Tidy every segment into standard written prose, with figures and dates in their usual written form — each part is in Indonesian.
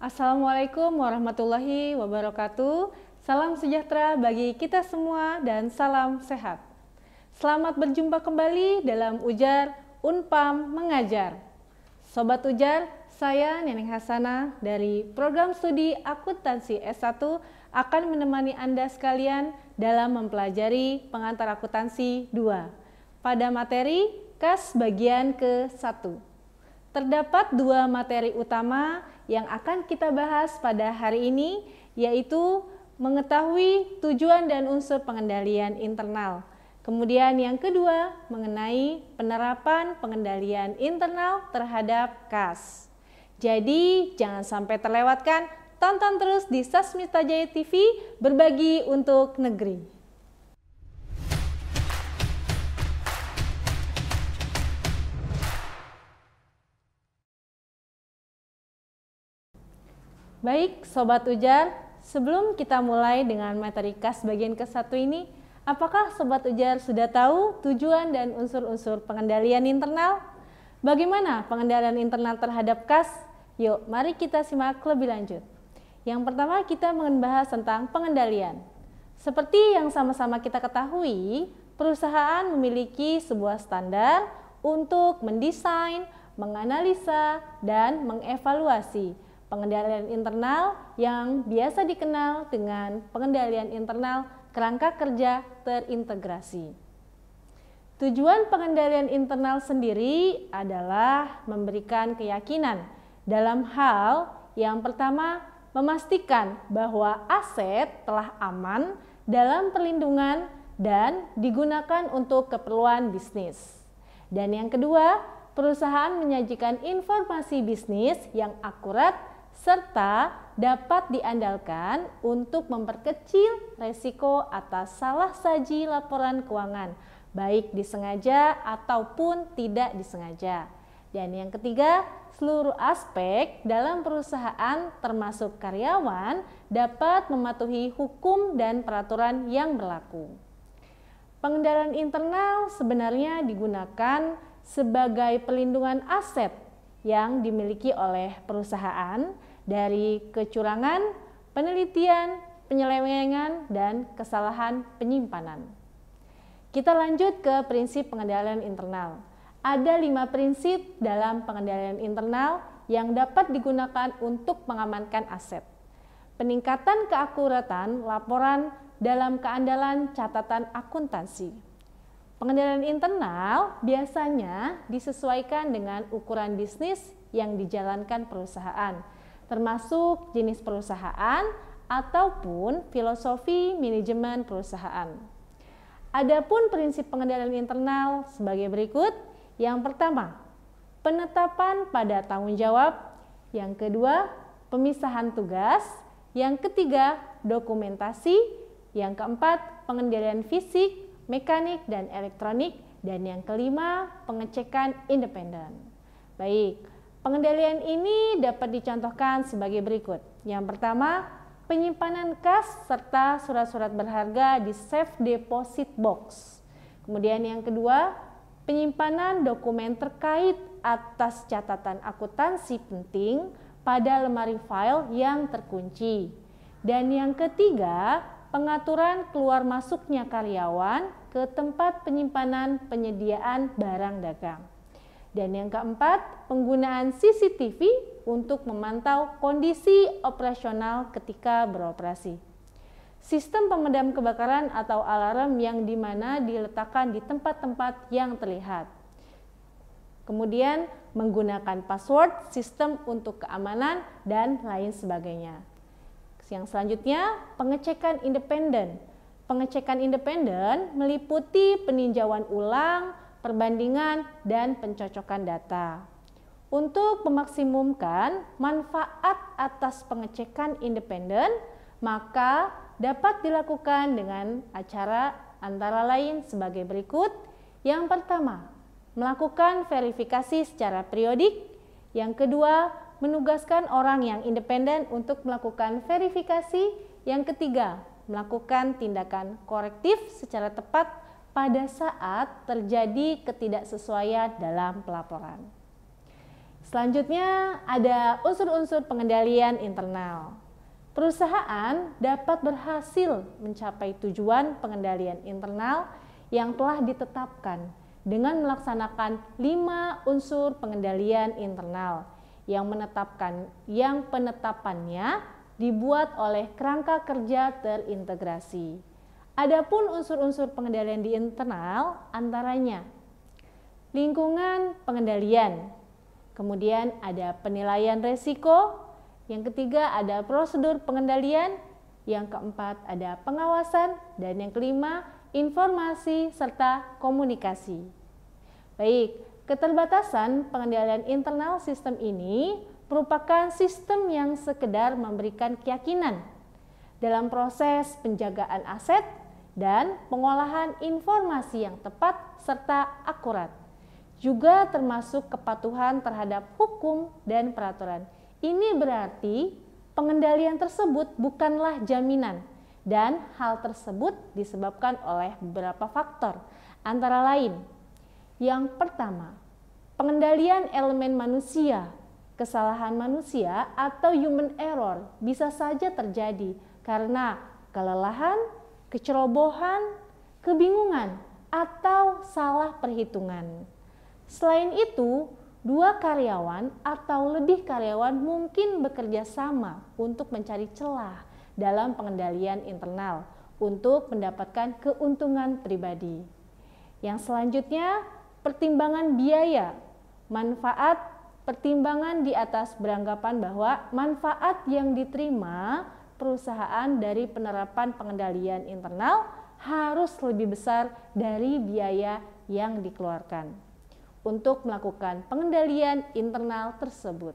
Assalamualaikum warahmatullahi wabarakatuh. Salam sejahtera bagi kita semua dan salam sehat. Selamat berjumpa kembali dalam Ujar Unpam Mengajar. Sobat Ujar, saya Neneng Hasanah dari Program Studi Akuntansi S1 akan menemani Anda sekalian dalam mempelajari pengantar akuntansi 2 pada materi KAS bagian ke-1. Terdapat dua materi utama yang akan kita bahas pada hari ini, yaitu mengetahui tujuan dan unsur pengendalian internal. Kemudian yang kedua, mengenai penerapan pengendalian internal terhadap KAS. Jadi, jangan sampai terlewatkan, tonton terus di Sasmita Jaya TV, berbagi untuk negeri. Baik, Sobat Ujar, sebelum kita mulai dengan materi KAS bagian ke-1 ini, apakah Sobat Ujar sudah tahu tujuan dan unsur-unsur pengendalian internal? Bagaimana pengendalian internal terhadap KAS? Yuk, mari kita simak lebih lanjut. Yang pertama, kita membahas tentang pengendalian. Seperti yang sama-sama kita ketahui, perusahaan memiliki sebuah standar untuk mendesain, menganalisa, dan mengevaluasi pengendalian internal yang biasa dikenal dengan pengendalian internal kerangka kerja terintegrasi. Tujuan pengendalian internal sendiri adalah memberikan keyakinan dalam hal yang pertama, memastikan bahwa aset telah aman dalam perlindungan dan digunakan untuk keperluan bisnis. Dan yang kedua, perusahaan menyajikan informasi bisnis yang akurat serta dapat diandalkan untuk memperkecil resiko atas salah saji laporan keuangan, baik disengaja ataupun tidak disengaja. Dan yang ketiga, seluruh aspek dalam perusahaan termasuk karyawan dapat mematuhi hukum dan peraturan yang berlaku. Pengendalian internal sebenarnya digunakan sebagai pelindungan aset yang dimiliki oleh perusahaan dari kecurangan, penelitian, penyelewengan, dan kesalahan penyimpanan. Kita lanjut ke prinsip pengendalian internal. Ada 5 prinsip dalam pengendalian internal yang dapat digunakan untuk mengamankan aset. Peningkatan keakuratan laporan dalam keandalan catatan akuntansi. Pengendalian internal biasanya disesuaikan dengan ukuran bisnis yang dijalankan perusahaan, termasuk jenis perusahaan ataupun filosofi manajemen perusahaan. Adapun prinsip pengendalian internal sebagai berikut. Yang pertama, penetapan pada tanggung jawab. Yang kedua, pemisahan tugas. Yang ketiga, dokumentasi. Yang keempat, pengendalian fisik, mekanik, dan elektronik. Dan yang kelima, pengecekan independen. Baik, pengendalian ini dapat dicontohkan sebagai berikut. Yang pertama, penyimpanan kas serta surat-surat berharga di safe deposit box. Kemudian yang kedua, penyimpanan dokumen terkait atas catatan akuntansi penting pada lemari file yang terkunci. Dan yang ketiga, pengaturan keluar masuknya karyawan ke tempat penyimpanan penyediaan barang dagang. Dan yang keempat, penggunaan CCTV untuk memantau kondisi operasional ketika beroperasi. Sistem pemadam kebakaran atau alarm yang dimana diletakkan di tempat-tempat yang terlihat. Kemudian menggunakan password, sistem untuk keamanan, dan lain sebagainya. Yang selanjutnya, pengecekan independen. Pengecekan independen meliputi peninjauan ulang, perbandingan, dan pencocokan data. Untuk memaksimumkan manfaat atas pengecekan independen, maka dapat dilakukan dengan acara antara lain sebagai berikut. Yang pertama, melakukan verifikasi secara periodik. Yang kedua, menugaskan orang yang independen untuk melakukan verifikasi. Yang ketiga, melakukan tindakan korektif secara tepat pada saat terjadi ketidaksesuaian dalam pelaporan. Selanjutnya ada unsur-unsur pengendalian internal. Perusahaan dapat berhasil mencapai tujuan pengendalian internal yang telah ditetapkan dengan melaksanakan 5 unsur pengendalian internal yang penetapannya dibuat oleh kerangka kerja terintegrasi. Adapun unsur-unsur pengendalian di internal antaranya lingkungan pengendalian, kemudian ada penilaian resiko, yang ketiga ada prosedur pengendalian, yang keempat ada pengawasan, dan yang kelima informasi serta komunikasi. Baik, keterbatasan pengendalian internal sistem ini merupakan sistem yang sekedar memberikan keyakinan dalam proses penjagaan aset dan pengolahan informasi yang tepat serta akurat. Juga termasuk kepatuhan terhadap hukum dan peraturan. Ini berarti pengendalian tersebut bukanlah jaminan dan hal tersebut disebabkan oleh beberapa faktor. Antara lain, yang pertama, pengendalian elemen manusia. Kesalahan manusia atau human error bisa saja terjadi karena kelelahan, kecerobohan, kebingungan, atau salah perhitungan. Selain itu, 2 karyawan atau lebih karyawan mungkin bekerja sama untuk mencari celah dalam pengendalian internal untuk mendapatkan keuntungan pribadi. Yang selanjutnya, pertimbangan biaya, manfaat, pertimbangan di atas beranggapan bahwa manfaat yang diterima perusahaan dari penerapan pengendalian internal harus lebih besar dari biaya yang dikeluarkan untuk melakukan pengendalian internal tersebut.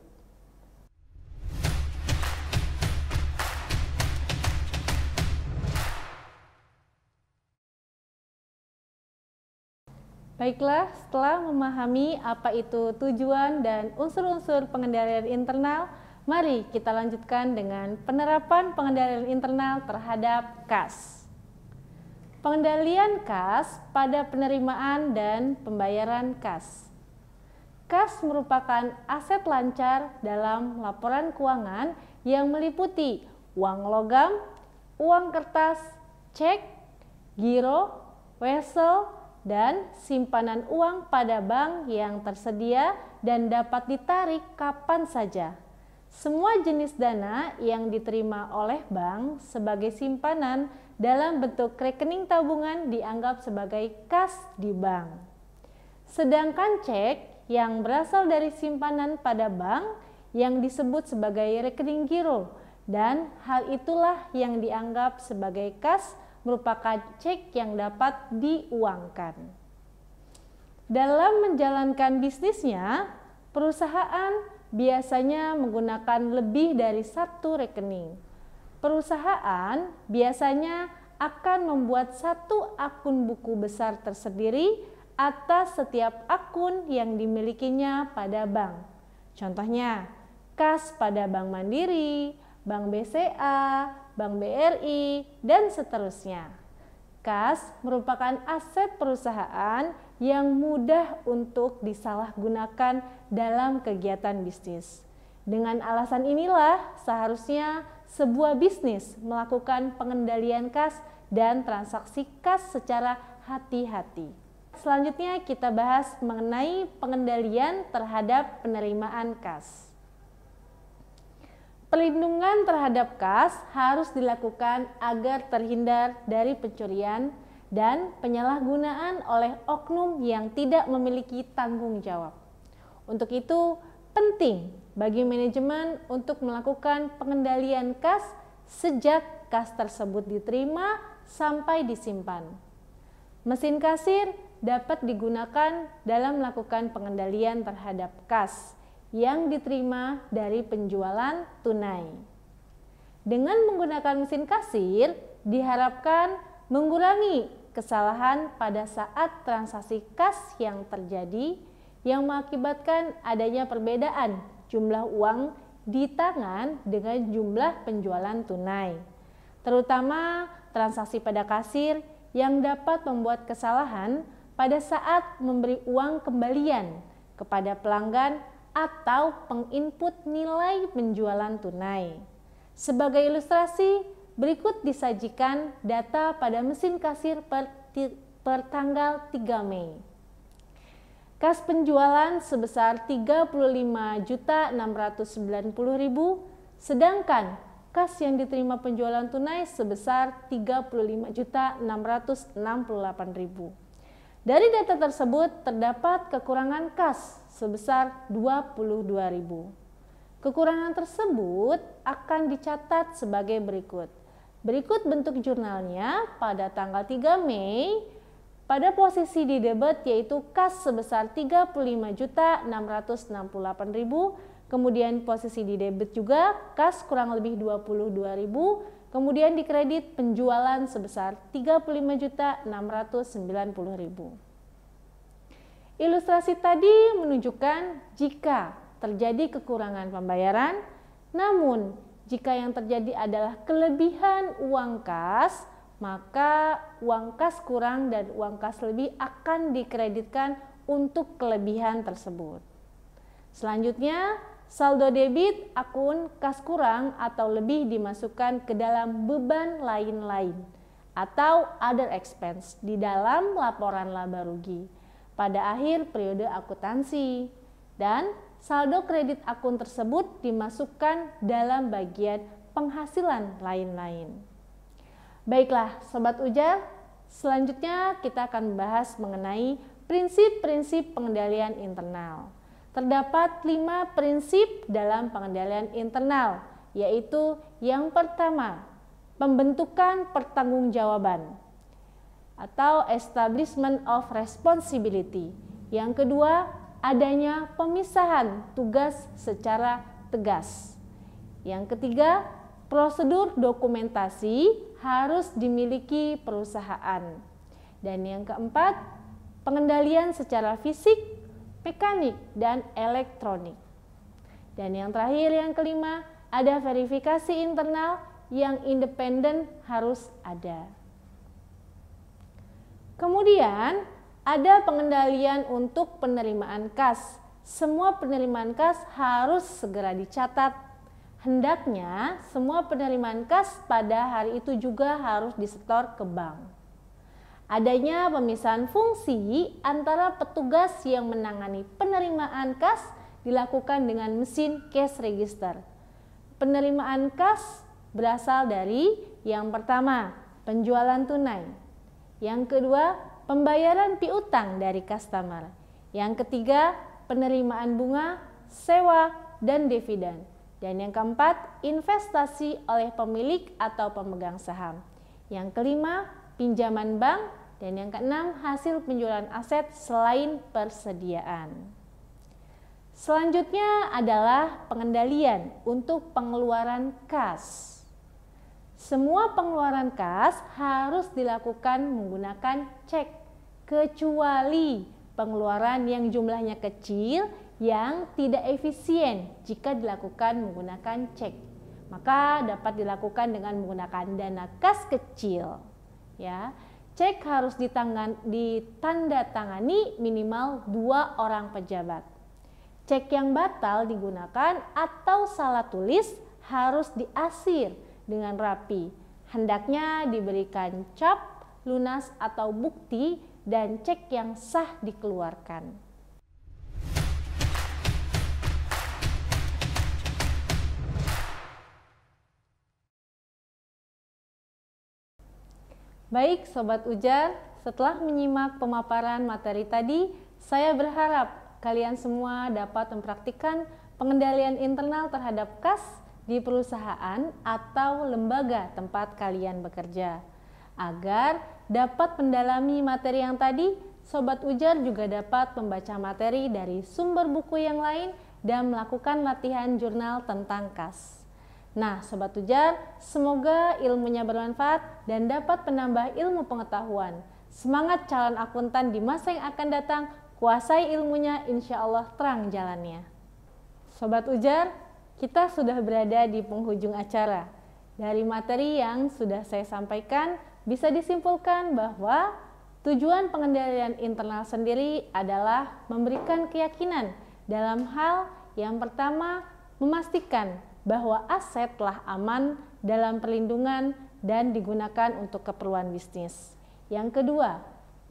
Baiklah, setelah memahami apa itu tujuan dan unsur-unsur pengendalian internal, mari kita lanjutkan dengan penerapan pengendalian internal terhadap kas. Pengendalian kas pada penerimaan dan pembayaran kas. Kas merupakan aset lancar dalam laporan keuangan yang meliputi uang logam, uang kertas, cek, giro, wesel, dan simpanan uang pada bank yang tersedia dan dapat ditarik kapan saja. Semua jenis dana yang diterima oleh bank sebagai simpanan dalam bentuk rekening tabungan dianggap sebagai kas di bank. Sedangkan cek yang berasal dari simpanan pada bank yang disebut sebagai rekening giro, dan hal itulah yang dianggap sebagai kas merupakan cek yang dapat diuangkan. Dalam menjalankan bisnisnya, perusahaan biasanya menggunakan lebih dari 1 rekening. Perusahaan biasanya akan membuat 1 akun buku besar tersendiri atas setiap akun yang dimilikinya pada bank. Contohnya, kas pada Bank Mandiri, Bank BCA, Bank BRI, dan seterusnya. Kas merupakan aset perusahaan yang mudah untuk disalahgunakan dalam kegiatan bisnis. Dengan alasan inilah seharusnya sebuah bisnis melakukan pengendalian kas dan transaksi kas secara hati-hati. Selanjutnya kita bahas mengenai pengendalian terhadap penerimaan kas. Perlindungan terhadap kas harus dilakukan agar terhindar dari pencurian dan penyalahgunaan oleh oknum yang tidak memiliki tanggung jawab. Untuk itu, penting bagi manajemen untuk melakukan pengendalian kas sejak kas tersebut diterima sampai disimpan. Mesin kasir dapat digunakan dalam melakukan pengendalian terhadap kas yang diterima dari penjualan tunai. Dengan menggunakan mesin kasir, diharapkan mengurangi kesalahan pada saat transaksi kas yang terjadi yang mengakibatkan adanya perbedaan jumlah uang di tangan dengan jumlah penjualan tunai, terutama transaksi pada kasir yang dapat membuat kesalahan pada saat memberi uang kembalian kepada pelanggan atau penginput nilai penjualan tunai. Sebagai ilustrasi, berikut disajikan data pada mesin kasir per tanggal 3 Mei. Kas penjualan sebesar 35.690.000, sedangkan kas yang diterima penjualan tunai sebesar 35.668.000. Dari data tersebut terdapat kekurangan kas sebesar 22.000. Kekurangan tersebut akan dicatat sebagai berikut. Berikut bentuk jurnalnya pada tanggal 3 Mei. Pada posisi di debit yaitu kas sebesar 35.668.000, kemudian posisi di debit juga kas kurang lebih 22.000, kemudian di kredit penjualan sebesar 35.690.000. Ilustrasi tadi menunjukkan jika terjadi kekurangan pembayaran, namun jika yang terjadi adalah kelebihan uang kas, maka uang kas kurang dan uang kas lebih akan dikreditkan untuk kelebihan tersebut. Selanjutnya, saldo debit akun kas kurang atau lebih dimasukkan ke dalam beban lain-lain atau other expense di dalam laporan laba rugi pada akhir periode akuntansi, dan saldo kredit akun tersebut dimasukkan dalam bagian penghasilan lain-lain. Baiklah Sobat Ujar, selanjutnya kita akan membahas mengenai prinsip-prinsip pengendalian internal. Terdapat 5 prinsip dalam pengendalian internal, yaitu yang pertama, pembentukan pertanggungjawaban atau establishment of responsibility. Yang kedua, adanya pemisahan tugas secara tegas. Yang ketiga, prosedur dokumentasi harus dimiliki perusahaan. Dan yang keempat, pengendalian secara fisik, mekanik, dan elektronik. Dan yang terakhir, yang kelima, ada verifikasi internal yang independen harus ada. Kemudian, ada pengendalian untuk penerimaan kas. Semua penerimaan kas harus segera dicatat. Hendaknya semua penerimaan kas pada hari itu juga harus disetor ke bank. Adanya pemisahan fungsi antara petugas yang menangani penerimaan kas dilakukan dengan mesin cash register. Penerimaan kas berasal dari yang pertama, penjualan tunai. Yang kedua, pembayaran piutang dari customer. Yang ketiga, penerimaan bunga, sewa, dan dividen. Dan yang keempat, investasi oleh pemilik atau pemegang saham. Yang kelima, pinjaman bank. Dan yang keenam, hasil penjualan aset selain persediaan. Selanjutnya adalah pengendalian untuk pengeluaran kas. Semua pengeluaran kas harus dilakukan menggunakan cek, kecuali pengeluaran yang jumlahnya kecil yang tidak efisien jika dilakukan menggunakan cek. Maka dapat dilakukan dengan menggunakan dana kas kecil. Ya, cek harus ditandatangani minimal 2 orang pejabat. Cek yang batal digunakan atau salah tulis harus diarsir dengan rapi. Hendaknya diberikan cap, lunas atau bukti dan cek yang sah dikeluarkan. Baik Sobat Ujar, setelah menyimak pemaparan materi tadi, saya berharap kalian semua dapat mempraktikkan pengendalian internal terhadap kas di perusahaan atau lembaga tempat kalian bekerja. Agar dapat mendalami materi yang tadi, Sobat Ujar juga dapat membaca materi dari sumber buku yang lain dan melakukan latihan jurnal tentang kas. Nah, Sobat Ujar, semoga ilmunya bermanfaat dan dapat menambah ilmu pengetahuan. Semangat calon akuntan di masa yang akan datang, kuasai ilmunya, insya Allah terang jalannya. Sobat Ujar, kita sudah berada di penghujung acara. Dari materi yang sudah saya sampaikan, bisa disimpulkan bahwa tujuan pengendalian internal sendiri adalah memberikan keyakinan dalam hal yang pertama, memastikan bahwa aset telah aman dalam perlindungan dan digunakan untuk keperluan bisnis. Yang kedua,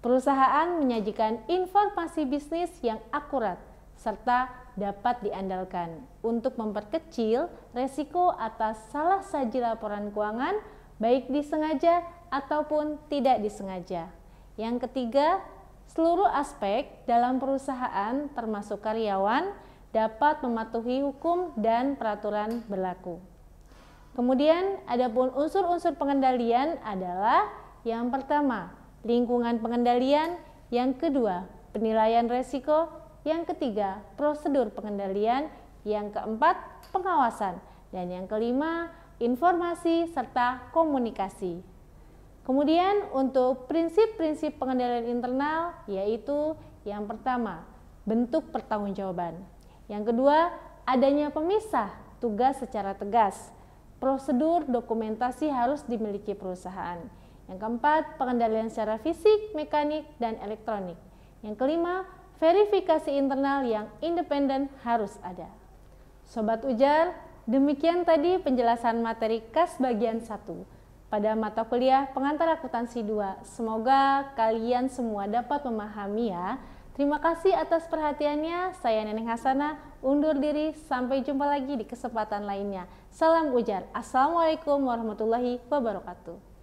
perusahaan menyajikan informasi bisnis yang akurat serta dapat diandalkan untuk memperkecil resiko atas salah saji laporan keuangan, baik disengaja ataupun tidak disengaja. Yang ketiga, seluruh aspek dalam perusahaan termasuk karyawan dapat mematuhi hukum dan peraturan berlaku. Kemudian, adapun unsur-unsur pengendalian adalah yang pertama, lingkungan pengendalian, yang kedua, penilaian resiko, yang ketiga, prosedur pengendalian, yang keempat, pengawasan, dan yang kelima, informasi serta komunikasi. Kemudian untuk prinsip-prinsip pengendalian internal yaitu yang pertama, bentuk pertanggungjawaban. Yang kedua, adanya pemisah tugas secara tegas. Prosedur dokumentasi harus dimiliki perusahaan. Yang keempat, pengendalian secara fisik, mekanik, dan elektronik. Yang kelima, verifikasi internal yang independen harus ada. Sobat Ujar, demikian tadi penjelasan materi KAS bagian 1 pada mata kuliah Pengantar Akuntansi 2. Semoga kalian semua dapat memahami ya. Terima kasih atas perhatiannya. Saya Neneng Hasanah undur diri. Sampai jumpa lagi di kesempatan lainnya. Salam Ujar. Assalamualaikum warahmatullahi wabarakatuh.